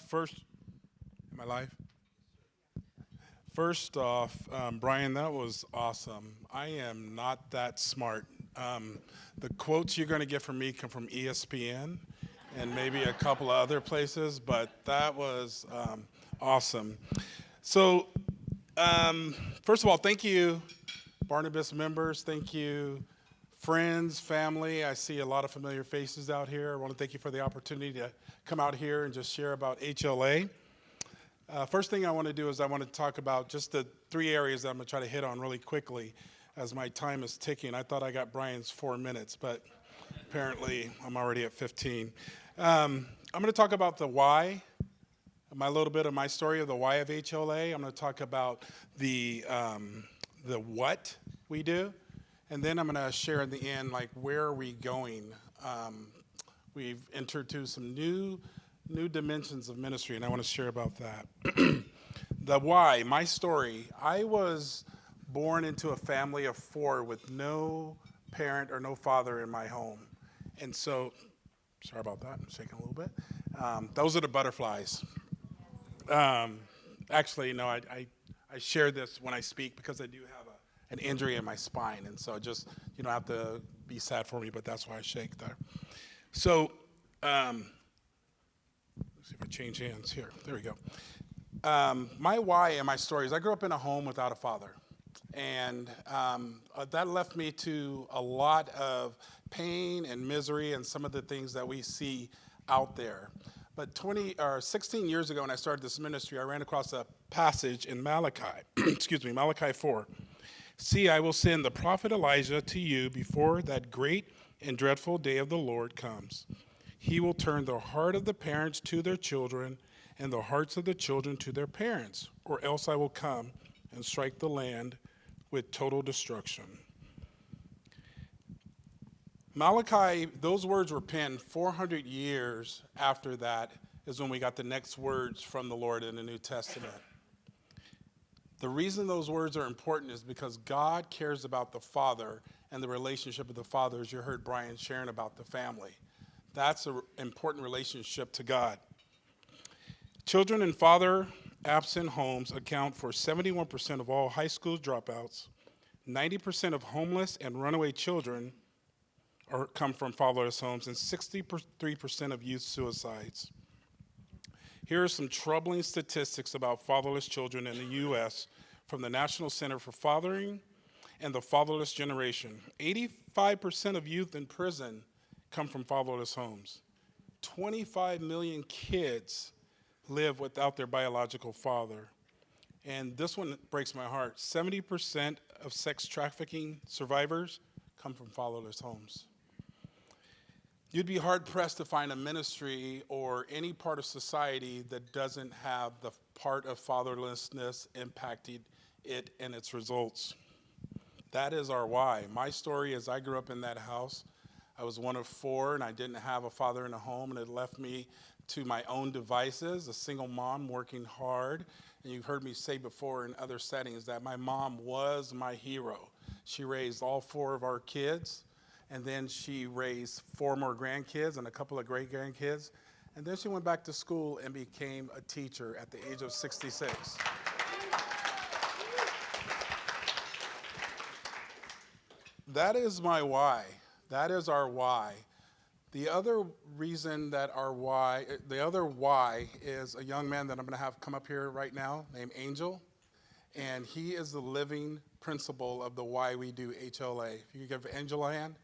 First, my life. First off, Brian, that was awesome. I am not that smart. The quotes you're going to get from me come from ESPN and maybe a couple of other places, but that was awesome. So, first of all, thank you, Barnabas members. Thank you, friends, family. I see a lot of familiar faces out here. I want to thank you for the opportunity to come out here and just share about HLA. First thing I want to do is I want to talk about just the three areas that I'm going to try to hit on really quickly as my time is ticking. I thought I got Brian's 4 minutes, but apparently I'm already at 15. I'm going to talk about the why, a little bit of my story of the why of HLA. I'm going to talk about the what we do, and then I'm going to share in the end, like, where are we going? We've entered to some new dimensions of ministry, and I want to share about that. The why, my story. I was born into a family of 4 with no parent or no father in my home. And so, sorry about that, I'm shaking a little bit. Those are the butterflies. Actually, no, I share this when I speak because I do have an injury in my spine. And so just, you don't have to be sad for me, but that's why I shake there. So, let's see if I change hands here. There we go. My why and my story is I grew up in a home without a father. And that left me to a lot of pain and misery and some of the things that we see out there. But 16 years ago when I started this ministry, I ran across a passage in Malachi, Malachi 4. See, I will send the prophet Elijah to you before that great and dreadful day of the Lord comes. He will turn the heart of the parents to their children and the hearts of the children to their parents, or else I will come and strike the land with total destruction. Malachi, those words were penned 400 years after that is when we got the next words from the Lord in the New Testament. The reason those words are important is because God cares about the father and the relationship of the father, as you heard Brian sharing about the family. That's an important relationship to God. Children in father-absent homes account for 71% of all high school dropouts. 90% of homeless and runaway children come from fatherless homes, and 63% of youth suicides. Here are some troubling statistics about fatherless children in the U.S. from the National Center for Fathering and the Fatherless Generation. 85% of youth in prison come from fatherless homes. 25 million kids live without their biological father. And this one breaks my heart. 70% of sex trafficking survivors come from fatherless homes. You'd be hard-pressed to find a ministry or any part of society that doesn't have the part of fatherlessness impacting it and its results. That is our why. My story is I grew up in that house. I was one of 4, and I didn't have a father in a home, and it left me to my own devices, a single mom working hard. And you've heard me say before in other settings that my mom was my hero. She raised all 4 of our kids, and then she raised 4 more grandkids and a couple of great-grandkids. And then she went back to school and became a teacher at the age of 66. That is my why. That is our why. The other reason that the other why is a young man that I'm going to have come up here right now named Angel, and he is the living principle of the why we do HLA. If you could give Angel a hand.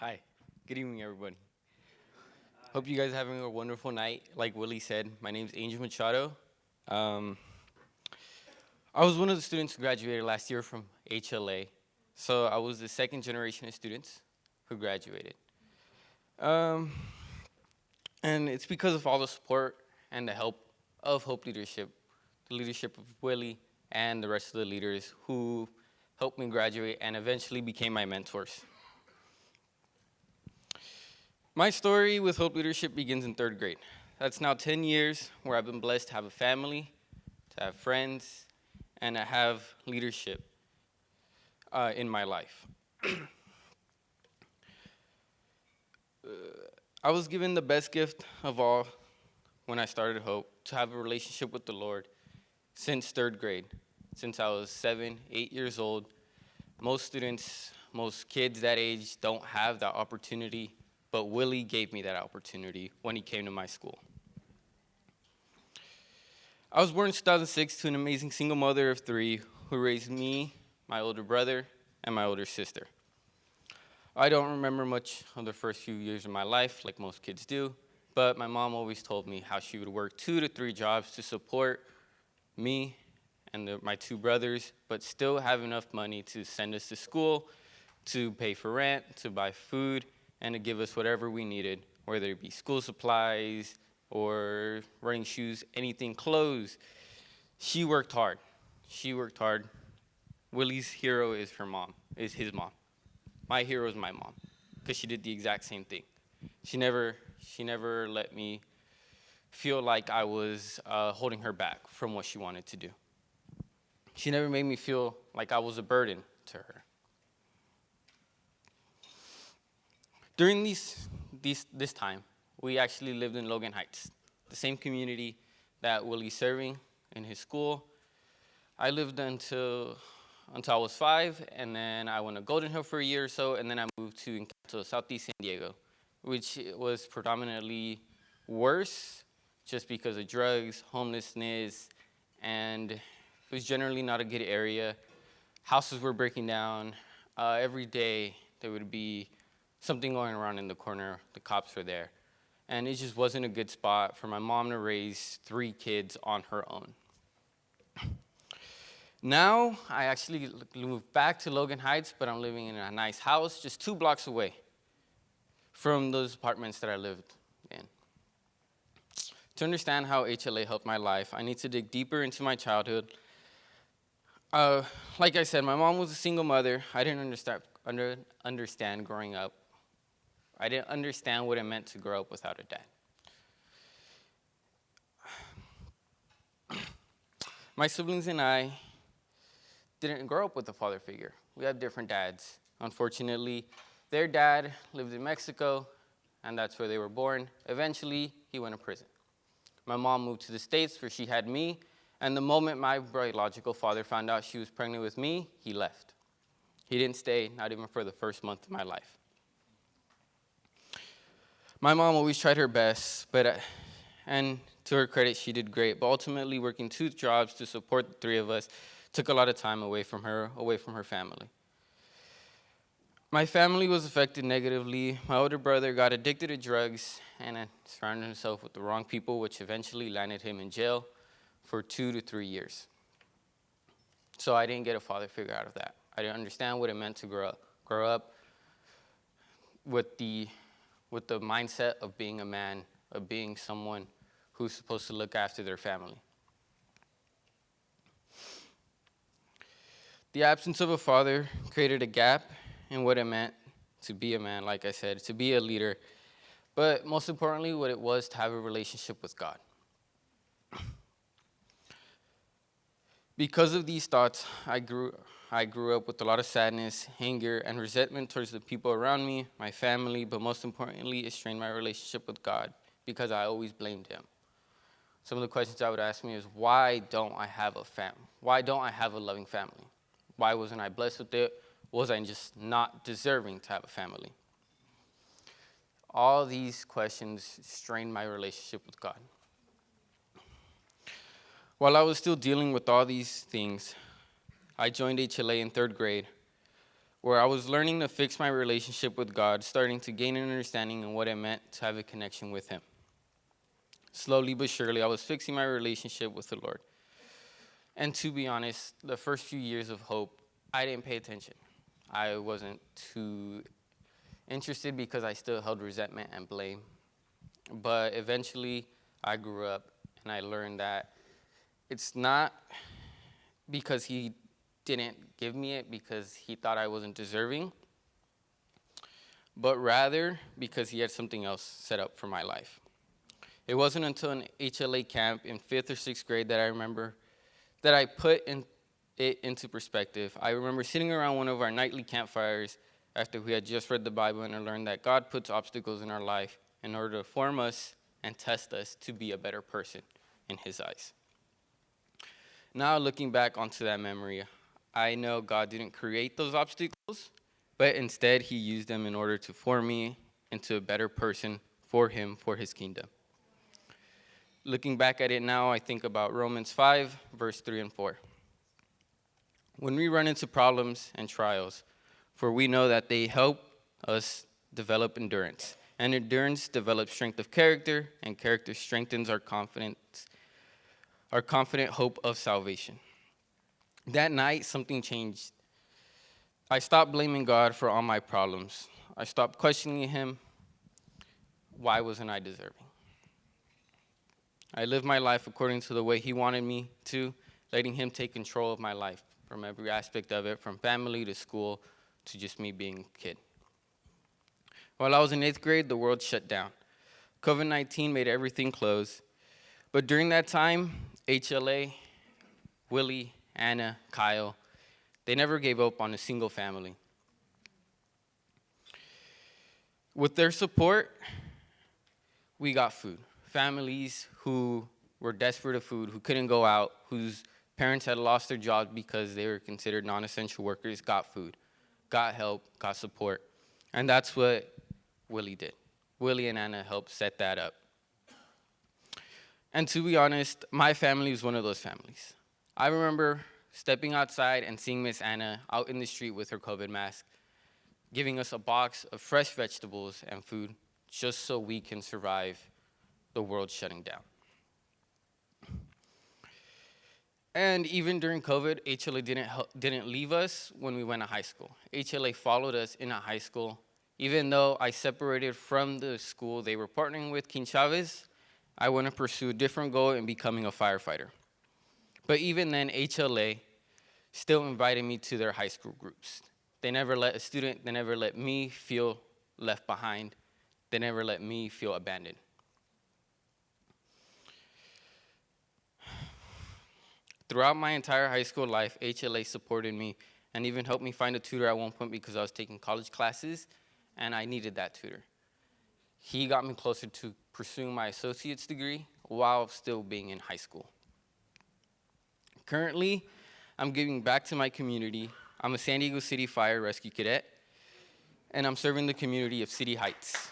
Hi, good evening, everybody. Hope you guys are having a wonderful night. Like Willie said, my name is Angel Machado. I was one of the students who graduated last year from HLA, so I was the second generation of students who graduated. And it's because of all the support and the help of Hope Leadership, the leadership of Willie and the rest of the leaders who helped me graduate and eventually became my mentors. My story with Hope Leadership begins in 3rd grade. That's now 10 years where I've been blessed to have a family, to have friends, and to have leadership in my life. I was given the best gift of all when I started Hope, to have a relationship with the Lord since 3rd grade, since I was 7, 8 years old. Most students, most kids that age don't have that opportunity, but Willie gave me that opportunity when he came to my school. I was born in 2006 to an amazing single mother of 3 who raised me, my older brother, and my older sister. I don't remember much of the first few years of my life, like most kids do, but my mom always told me how she would work 2 to 3 jobs to support me and my 2 brothers, but still have enough money to send us to school, to pay for rent, to buy food, and to give us whatever we needed, whether it be school supplies or running shoes, anything, clothes. She worked hard. She worked hard. Willie's hero is his mom. My hero is my mom, because she did the exact same thing. She never let me feel like I was holding her back from what she wanted to do. She never made me feel like I was a burden to her. During this time, we actually lived in Logan Heights, the same community that Willie's serving in his school. I lived until I was 5, and then I went to Golden Hill for a year or so, and then I moved to Southeast San Diego, which was predominantly worse just because of drugs, homelessness, and it was generally not a good area. Houses were breaking down. Every day there would be something going around in the corner. The cops were there. And it just wasn't a good spot for my mom to raise 3 kids on her own. Now, I actually moved back to Logan Heights, but I'm living in a nice house just 2 blocks away from those apartments that I lived in. To understand how HLA helped my life, I need to dig deeper into my childhood. Like I said, my mom was a single mother. I didn't understand growing up. I didn't understand what it meant to grow up without a dad. My siblings and I didn't grow up with a father figure. We have different dads. Unfortunately, their dad lived in Mexico, and that's where they were born. Eventually, he went to prison. My mom moved to the States where she had me, and the moment my biological father found out she was pregnant with me, he left. He didn't stay, not even for the first month of my life. My mom always tried her best, and to her credit, she did great. But ultimately, working 2 jobs to support the 3 of us took a lot of time away from her family. My family was affected negatively. My older brother got addicted to drugs and surrounded himself with the wrong people, which eventually landed him in jail for 2 to 3 years. So I didn't get a father figure out of that. I didn't understand what it meant to grow up with the mindset of being a man, of being someone who's supposed to look after their family. The absence of a father created a gap in what it meant to be a man, like I said, to be a leader, but most importantly, what it was to have a relationship with God. Because of these thoughts, I grew up with a lot of sadness, anger, and resentment towards the people around me, my family, but most importantly, it strained my relationship with God because I always blamed him. Some of the questions I would ask me is, why don't I have a family? Why don't I have a loving family? Why wasn't I blessed with it? Was I just not deserving to have a family? All these questions strained my relationship with God. While I was still dealing with all these things, I joined HLA in 3rd grade, where I was learning to fix my relationship with God, starting to gain an understanding of what it meant to have a connection with him. Slowly but surely, I was fixing my relationship with the Lord. And to be honest, the first few years of Hope, I didn't pay attention. I wasn't too interested because I still held resentment and blame. But eventually, I grew up and I learned that it's not because he didn't give me it because he thought I wasn't deserving, but rather because he had something else set up for my life. It wasn't until an HLA camp in 5th or 6th grade that I remember that I put it into perspective. I remember sitting around one of our nightly campfires after we had just read the Bible and I learned that God puts obstacles in our life in order to form us and test us to be a better person in his eyes. Now looking back onto that memory, I know God didn't create those obstacles, but instead he used them in order to form me into a better person for him, for his kingdom. Looking back at it now, I think about Romans 5, verse 3 and 4. When we run into problems and trials, for we know that they help us develop endurance. And endurance develops strength of character, and character strengthens our confident hope of salvation. That night, something changed. I stopped blaming God for all my problems. I stopped questioning him. Why wasn't I deserving? I lived my life according to the way he wanted me to, letting him take control of my life from every aspect of it, from family to school to just me being a kid. While I was in 8th grade, the world shut down. COVID-19 made everything close. But during that time, HLA, Willie, Anna, Kyle, they never gave up on a single family. With their support, we got food. Families who were desperate of food, who couldn't go out, whose parents had lost their jobs because they were considered non-essential workers, got food, got help, got support. And that's what Willie did. Willie and Anna helped set that up. And to be honest, my family was one of those families. I remember stepping outside and seeing Miss Anna out in the street with her COVID mask, giving us a box of fresh vegetables and food just so we can survive the world shutting down. And even during COVID, HLA didn't leave us when we went to high school. HLA followed us in high school. Even though I separated from the school they were partnering with, King Chavez, I went to pursue a different goal in becoming a firefighter. But even then, HLA still invited me to their high school groups. They never let me feel left behind. They never let me feel abandoned. Throughout my entire high school life, HLA supported me and even helped me find a tutor at one point because I was taking college classes and I needed that tutor. He got me closer to pursuing my associate's degree while still being in high school. Currently, I'm giving back to my community. I'm a San Diego City Fire Rescue Cadet, and I'm serving the community of City Heights.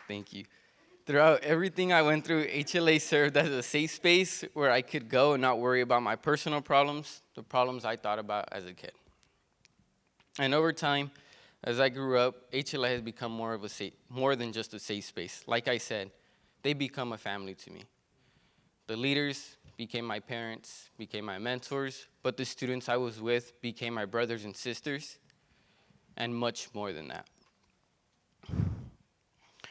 Thank you. Throughout everything I went through, HLA served as a safe space where I could go and not worry about my personal problems, the problems I thought about as a kid. And over time, as I grew up, HLA has become more than just a safe space. Like I said, they become a family to me. The leaders became my parents, became my mentors, but the students I was with became my brothers and sisters, and much more than that.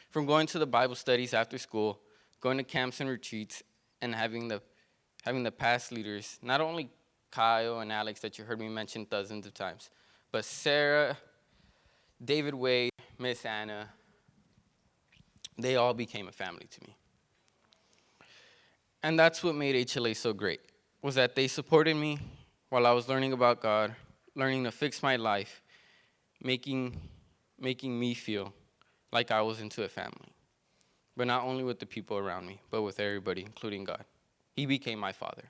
From going to the Bible studies after school, going to camps and retreats, and having the past leaders, not only Kyle and Alex that you heard me mention dozens of times, but Sarah, David Wade, Miss Anna, they all became a family to me. And that's what made HLA so great, was that they supported me while I was learning about God, learning to fix my life, making me feel like I was into a family. But not only with the people around me, but with everybody, including God. He became my father.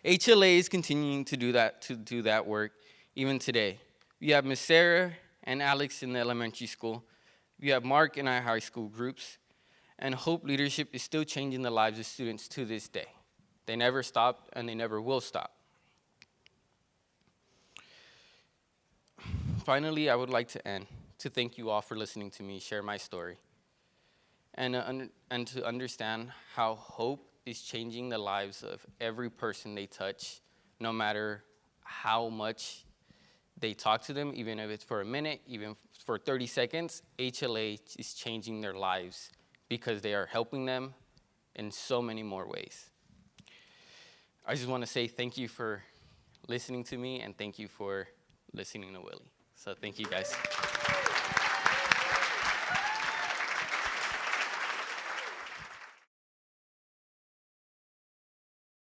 HLA is continuing to do that work even today. We have Miss Sarah and Alex in the elementary school. We have Mark in our high school groups. And Hope Leadership is still changing the lives of students to this day. They never stopped, and they never will stop. Finally, I would like to thank you all for listening to me share my story, and to understand how hope is changing the lives of every person they touch, no matter how much they talk to them, even if it's for a minute, even for 30 seconds, HLA is changing their lives because they are helping them in so many more ways. I just want to say thank you for listening to me, and thank you for listening to Willie. So thank you, guys.